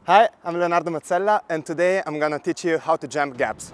Hi, I'm Leonardo Mazzella, and today I'm gonna teach you how to jump gaps.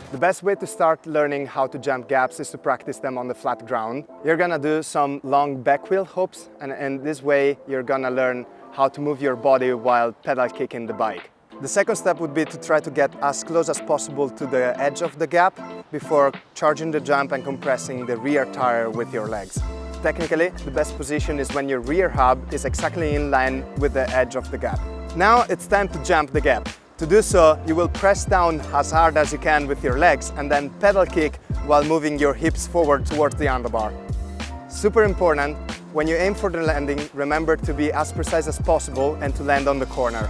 The best way to start learning how to jump gaps is to practice them on the flat ground. You're gonna do some long back wheel hops, and this way you're gonna learn how to move your body while pedal kicking the bike. The second step would be to try to get as close as possible to the edge of the gap before charging the jump and compressing the rear tire with your legs. Technically, the best position is when your rear hub is exactly in line with the edge of the gap. Now it's time to jump the gap. To do so, you will press down as hard as you can with your legs and then pedal kick while moving your hips forward towards the handlebar. Super important, when you aim for the landing, remember to be as precise as possible and to land on the corner.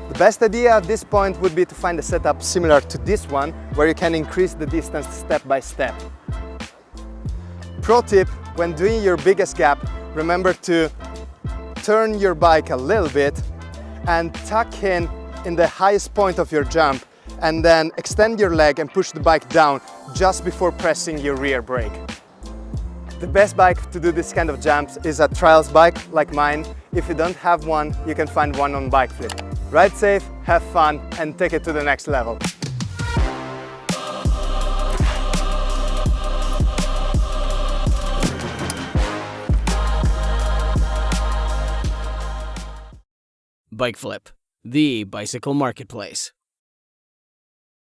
The best idea at this point would be to find a setup similar to this one, where you can increase the distance step by step. Pro tip, when doing your biggest gap, remember to turn your bike a little bit and tuck in the highest point of your jump, and then extend your leg and push the bike down just before pressing your rear brake. The best bike to do this kind of jumps is a trials bike like mine. If you don't have one, you can find one on Bikeflip. Ride safe, have fun, and take it to the next level. Bikeflip, the bicycle marketplace.